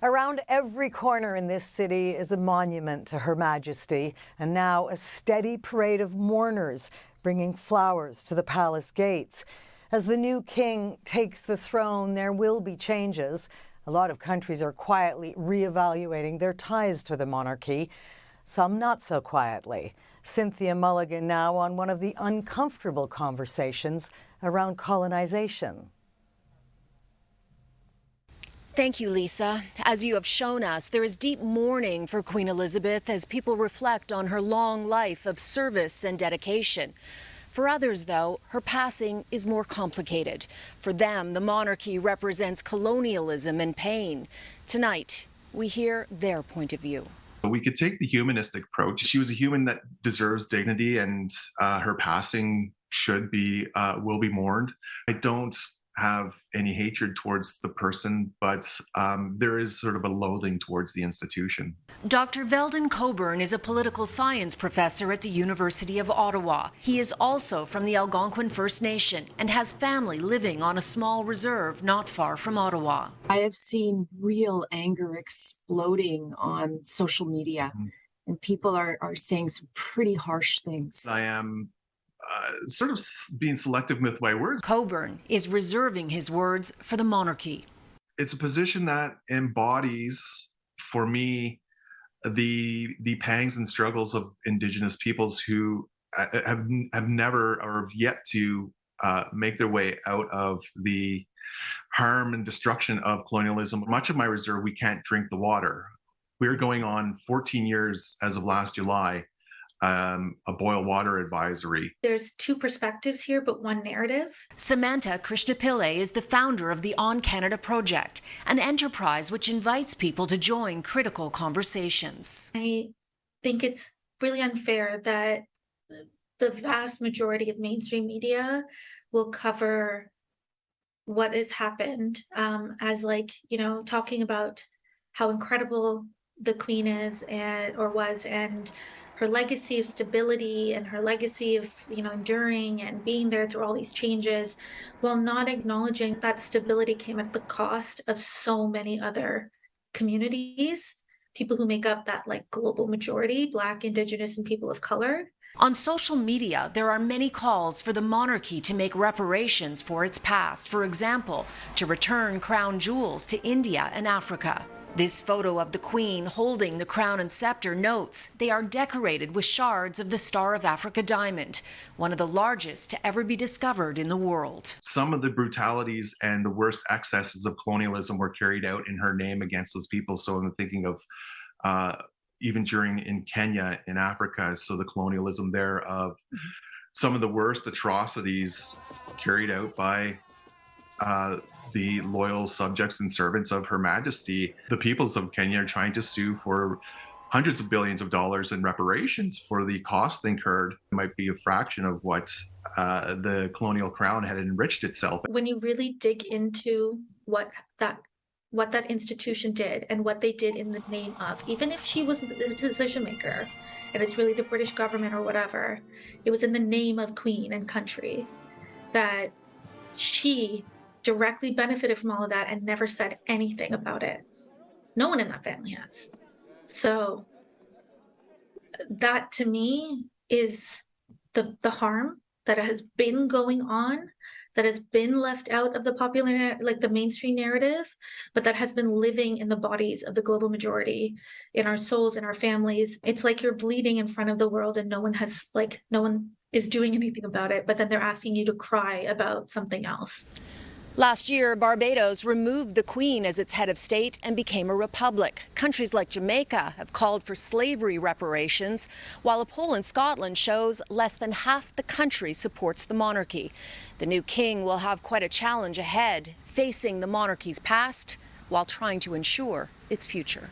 Around every corner in this city is a monument to Her Majesty, and now a steady parade of mourners bringing flowers to the palace gates. As the new king takes the throne, there will be changes. A lot of countries are quietly reevaluating their ties to the monarchy, some not so quietly. Cynthia Mulligan now on one of the uncomfortable conversations around colonization. Thank you, Lisa. As you have shown us, there is deep mourning for Queen Elizabeth as people reflect on her long life of service and dedication. For others, though, her passing is more complicated. For them, the monarchy represents colonialism and pain. Tonight, we hear their point of view. We could take the humanistic approach. She was a human that deserves dignity, and her passing will be mourned. I don't have any hatred towards the person, but there is sort of a loathing towards the institution. Dr. Veldon Coburn is a political science professor at the University of Ottawa. He is also from the Algonquin First Nation and has family living on a small reserve not far from Ottawa. I have seen real anger exploding on social media, and people are saying some pretty harsh things. I am sort of being selective with my words. Coburn is reserving his words for the monarchy. It's a position that embodies, for me, the pangs and struggles of Indigenous peoples who have never or have yet to make their way out of the harm and destruction of colonialism. Much of my reserve, we can't drink the water. We're going on 14 years as of last July. A boil water advisory. There's two perspectives here, but one narrative. Samantha Krishnapillai is the founder of the On Canada Project, an enterprise which invites people to join critical conversations. I think it's really unfair that the vast majority of mainstream media will cover what has happened as talking about how incredible the Queen is or was, and her legacy of stability and her legacy of enduring and being there through all these changes, while not acknowledging that stability came at the cost of so many other communities, people who make up that global majority, Black, Indigenous, and people of color. On social media, there are many calls for the monarchy to make reparations for its past. For example, to return crown jewels to India and Africa. This photo of the Queen holding the crown and scepter notes they are decorated with shards of the Star of Africa diamond, one of the largest to ever be discovered in the world. Some of the brutalities and the worst excesses of colonialism were carried out in her name against those people. So I'm thinking of even in Kenya, in Africa, so the colonialism there of some of the worst atrocities carried out by the loyal subjects and servants of Her Majesty. The peoples of Kenya are trying to sue for hundreds of billions of dollars in reparations for the costs incurred. It might be a fraction of what the colonial crown had enriched itself. When you really dig into what that institution did and what they did in the name of, even if she was the decision maker and it's really the British government or whatever, it was in the name of Queen and country, that she directly benefited from all of that and never said anything about it. No one in that family has. So that to me is the harm that has been going on, that has been left out of the popular, the mainstream narrative, but that has been living in the bodies of the global majority, in our souls, in our families. It's like you're bleeding in front of the world and no one is doing anything about it, but then they're asking you to cry about something else. Last year, Barbados removed the Queen as its head of state and became a republic. Countries like Jamaica have called for slavery reparations, while a poll in Scotland shows less than half the country supports the monarchy. The new king will have quite a challenge ahead, facing the monarchy's past while trying to ensure its future.